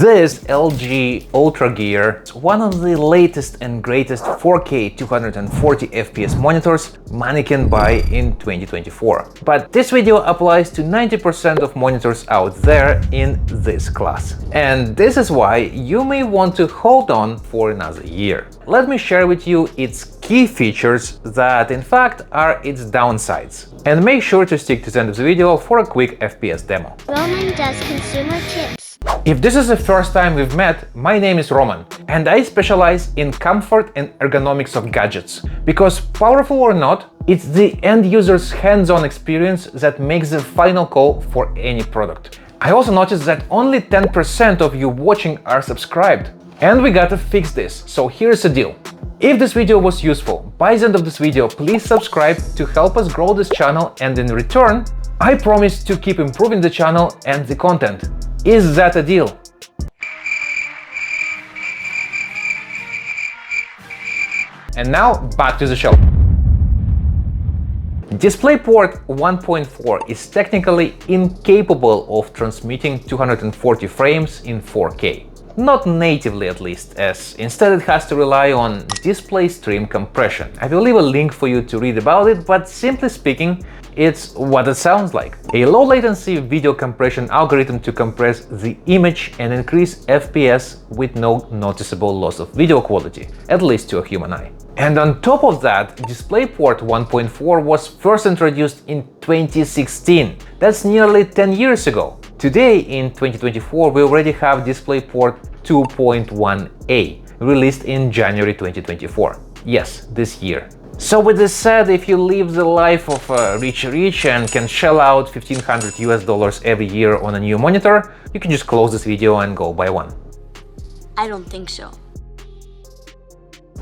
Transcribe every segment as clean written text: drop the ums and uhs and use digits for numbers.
This LG ULTRAGEAR is one of the latest and greatest 4K 240 FPS monitors money can buy in 2024. But this video applies to 90% of monitors out there in this class. And this is why you may want to hold on for another year. Let me share with you its key features that in fact are its downsides. And make sure to stick to the end of the video for a quick FPS demo. Roman does consumer tips. If this is the first time we've met, my name is Roman, and I specialize in comfort and ergonomics of gadgets. Because powerful or not, it's the end user's hands-on experience that makes the final call for any product. I also noticed that only 10% of you watching are subscribed. And we gotta fix this, so here's the deal. If this video was useful, by the end of this video, please subscribe to help us grow this channel, and in return, I promise to keep improving the channel and the content. Is that a deal? And now, back to the show. DisplayPort 1.4 is technically incapable of transmitting 240 frames in 4K. Not natively at least, as instead it has to rely on display stream compression. I will leave a link for you to read about it, but simply speaking, it's what it sounds like. A low latency video compression algorithm to compress the image and increase FPS with no noticeable loss of video quality, at least to a human eye. And on top of that, DisplayPort 1.4 was first introduced in 2016. That's nearly 10 years ago. Today, in 2024, we already have DisplayPort 2.1A, released in January 2024. Yes, this year. So with this said, if you live the life of a rich and can shell out $1,500 every year on a new monitor, you can just close this video and go buy one. I don't think so.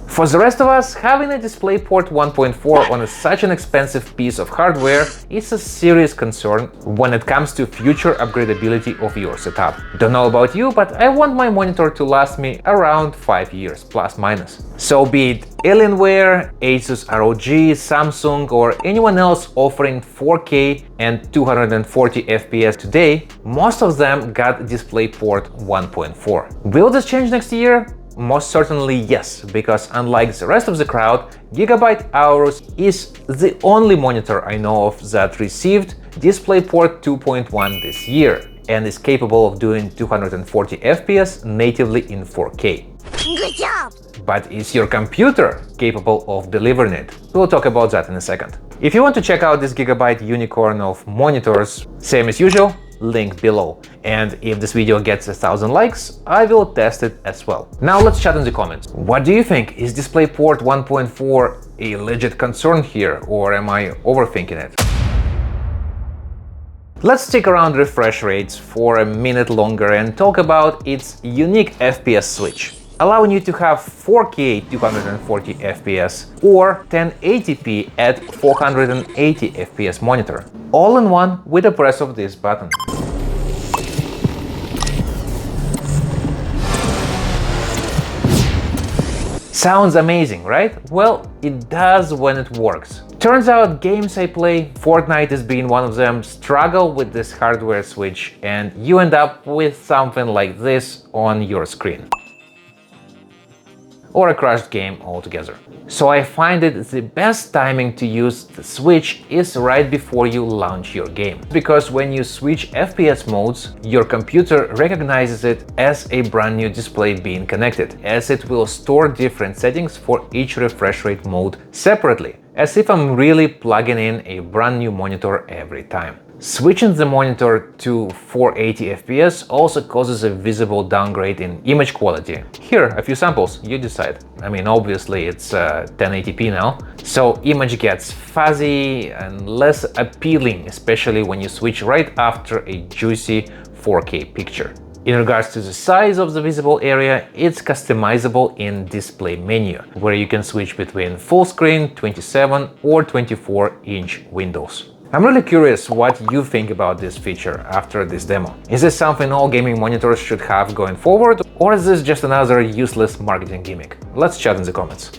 For the rest of us, having a DisplayPort 1.4 on such an expensive piece of hardware is a serious concern when it comes to future upgradability of your setup. Don't know about you, but I want my monitor to last me around 5 years, plus minus. So be it Alienware, Asus ROG, Samsung, or anyone else offering 4K and 240 FPS today, most of them got DisplayPort 1.4. Will this change next year? Most certainly yes, because unlike the rest of the crowd, Gigabyte Aorus is the only monitor I know of that received DisplayPort 2.1 this year and is capable of doing 240 FPS natively in 4K. Good job! But is your computer capable of delivering it? We'll talk about that in a second. If you want to check out this Gigabyte unicorn of monitors, same as usual, link below. And if this video gets 1,000 likes, I will test it as well. Now let's chat in the comments. What do you think? Is DisplayPort 1.4 a legit concern here, or am I overthinking it? Let's stick around refresh rates for a minute longer and talk about its unique FPS switch, allowing you to have 4K 240 FPS or 1080p at 480 FPS monitor, all in one with a press of this button. Sounds amazing, right? Well, it does when it works. Turns out games I play, Fortnite is being one of them, struggle with this hardware switch, and you end up with something like this on your screen. Or a crashed game altogether. So I find it the best timing to use the switch is right before you launch your game. Because when you switch FPS modes, your computer recognizes it as a brand new display being connected, as it will store different settings for each refresh rate mode separately, as if I'm really plugging in a brand new monitor every time. Switching the monitor to 480 FPS also causes a visible downgrade in image quality. Here, a few samples, you decide. I mean, obviously it's 1080p now, so image gets fuzzy and less appealing, especially when you switch right after a juicy 4K picture. In regards to the size of the visible area, it's customizable in display menu, where you can switch between full screen, 27 or 24-inch windows. I'm really curious what you think about this feature after this demo. Is this something all gaming monitors should have going forward, or is this just another useless marketing gimmick? Let's chat in the comments.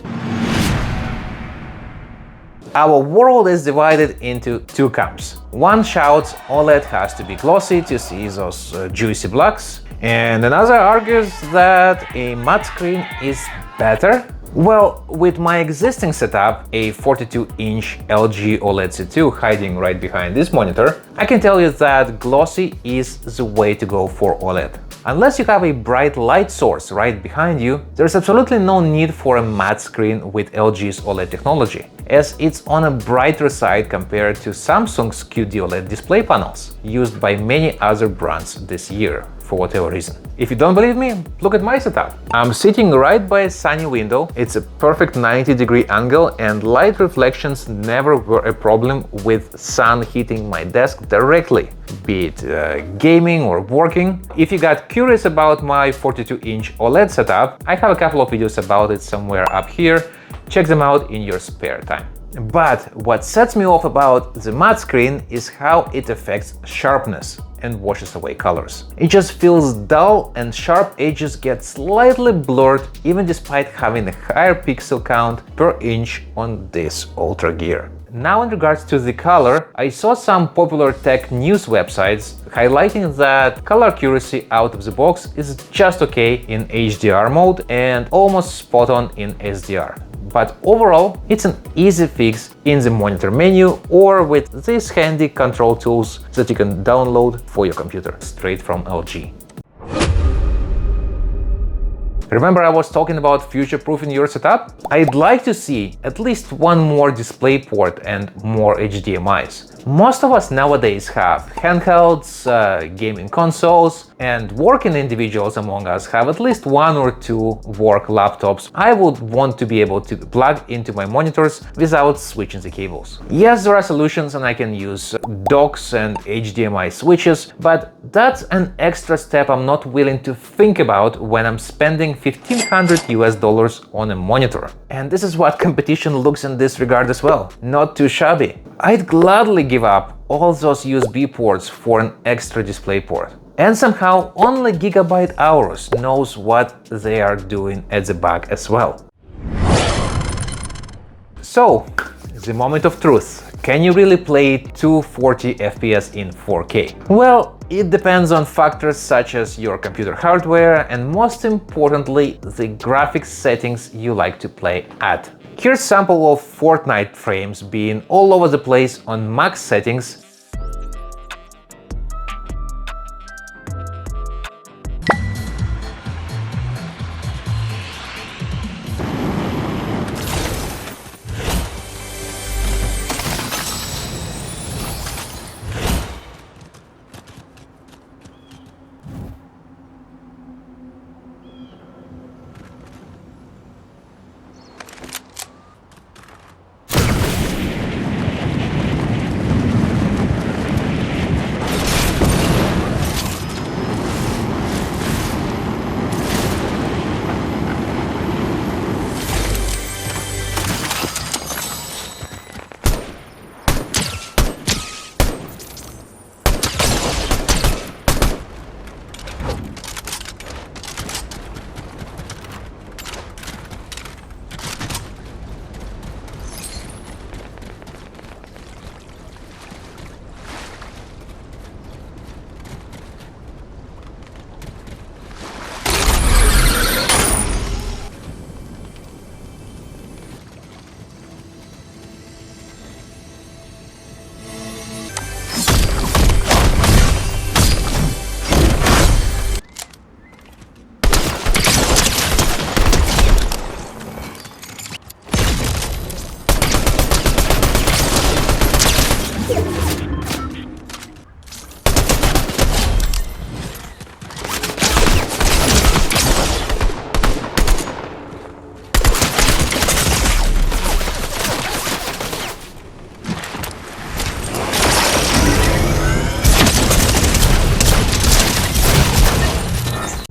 Our world is divided into two camps. One shouts OLED has to be glossy to see those juicy blacks, and another argues that a matte screen is better. Well, with my existing setup, a 42-inch LG OLED C2 hiding right behind this monitor, I can tell you that glossy is the way to go for OLED. Unless you have a bright light source right behind you, there's absolutely no need for a matte screen with LG's OLED technology, as it's on a brighter side compared to Samsung's QD-OLED display panels, used by many other brands this year, for whatever reason. If you don't believe me, look at my setup. I'm sitting right by a sunny window, it's a perfect 90-degree angle, and light reflections never were a problem with sun hitting my desk directly, be it gaming or working. If you got curious about my 42-inch OLED setup, I have a couple of videos about it somewhere up here. Check them out in your spare time. But what sets me off about the matte screen is how it affects sharpness and washes away colors. It just feels dull and sharp edges get slightly blurred even despite having a higher pixel count per inch on this ULTRAGEAR. Now, in regards to the color, I saw some popular tech news websites highlighting that color accuracy out of the box is just okay in HDR mode and almost spot on in SDR. But overall, it's an easy fix in the monitor menu or with these handy control tools that you can download for your computer straight from LG. Remember I was talking about future-proofing your setup? I'd like to see at least one more DisplayPort and more HDMIs. Most of us nowadays have handhelds, gaming consoles, and working individuals among us have at least one or two work laptops. I would want to be able to plug into my monitors without switching the cables. Yes, there are solutions and I can use docks and HDMI switches, but that's an extra step I'm not willing to think about when I'm spending $1,500 on a monitor. And this is what competition looks in this regard as well. Not too shabby. I'd gladly give up all those USB ports for an extra DisplayPort. And somehow only gigabyte hours knows what they are doing at the back as well. So, the moment of truth. Can you really play 240 FPS in 4K? Well, it depends on factors such as your computer hardware and, most importantly, the graphics settings you like to play at. Here's a sample of Fortnite frames being all over the place on max settings.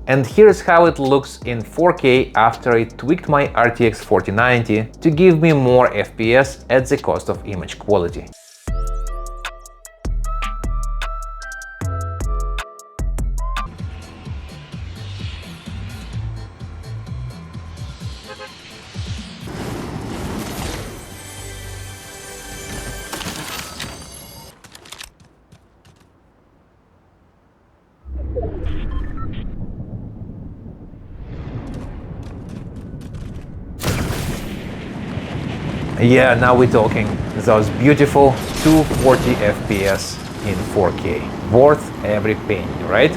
And here's how it looks in 4K after I tweaked my RTX 4090 to give me more FPS at the cost of image quality. Yeah, now we're talking. Those beautiful 240 FPS in 4K. Worth every penny, right?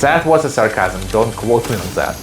That was a sarcasm, don't quote me on that.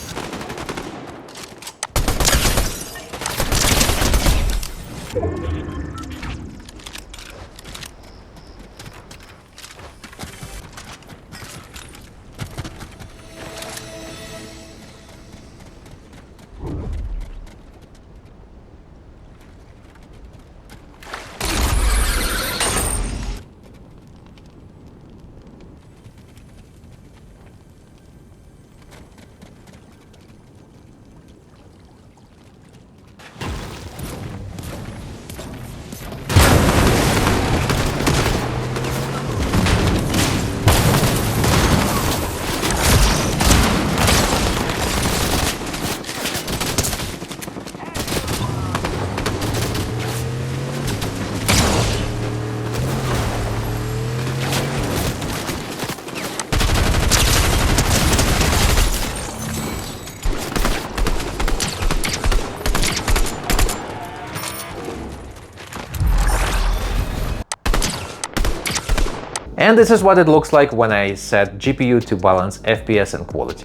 And this is what it looks like when I set GPU to balance FPS and quality.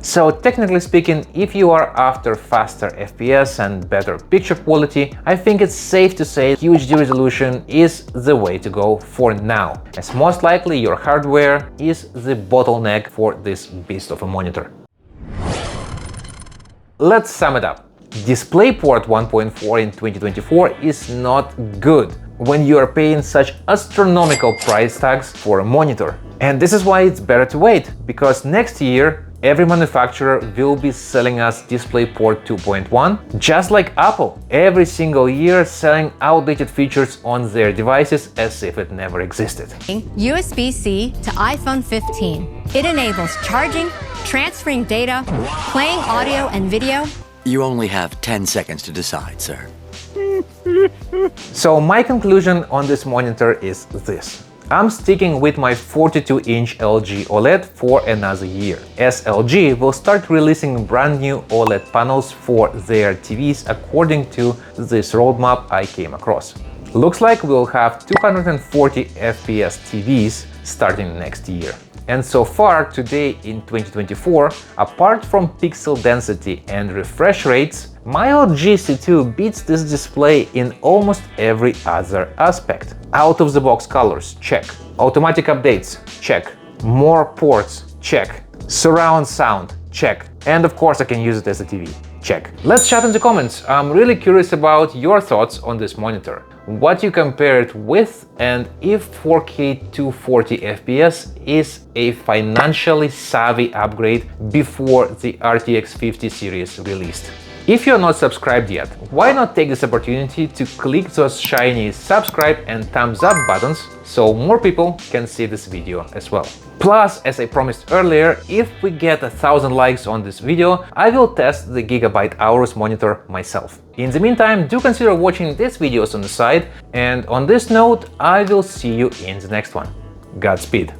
So technically speaking, if you are after faster FPS and better picture quality, I think it's safe to say UHD resolution is the way to go for now, as most likely your hardware is the bottleneck for this beast of a monitor. Let's sum it up. DisplayPort 1.4 in 2024 is not good when you are paying such astronomical price tags for a monitor. And this is why it's better to wait, because next year every manufacturer will be selling us DisplayPort 2.1, just like Apple, every single year selling outdated features on their devices as if it never existed. USB-C to iPhone 15. It enables charging, transferring data, playing audio and video. You only have 10 seconds to decide, sir. So my conclusion on this monitor is this. I'm sticking with my 42-inch LG OLED for another year, as LG will start releasing brand new OLED panels for their TVs according to this roadmap I came across. Looks like we'll have 240 FPS TVs starting next year. And so far today in 2024, apart from pixel density and refresh rates, my LG C2 beats this display in almost every other aspect. Out-of-the-box colors, check. Automatic updates, check. More ports, check. Surround sound, check. And of course I can use it as a TV, check. Let's chat in the comments. I'm really curious about your thoughts on this monitor. What you compare it with, and if 4K 240 FPS is a financially savvy upgrade before the RTX 50 series released. If you're not subscribed yet, why not take this opportunity to click those shiny subscribe and thumbs up buttons so more people can see this video as well. Plus, as I promised earlier, if we get 1,000 likes on this video, I will test the Gigabyte Aorus monitor myself. In the meantime, do consider watching these videos on the side, and on this note, I will see you in the next one. Godspeed!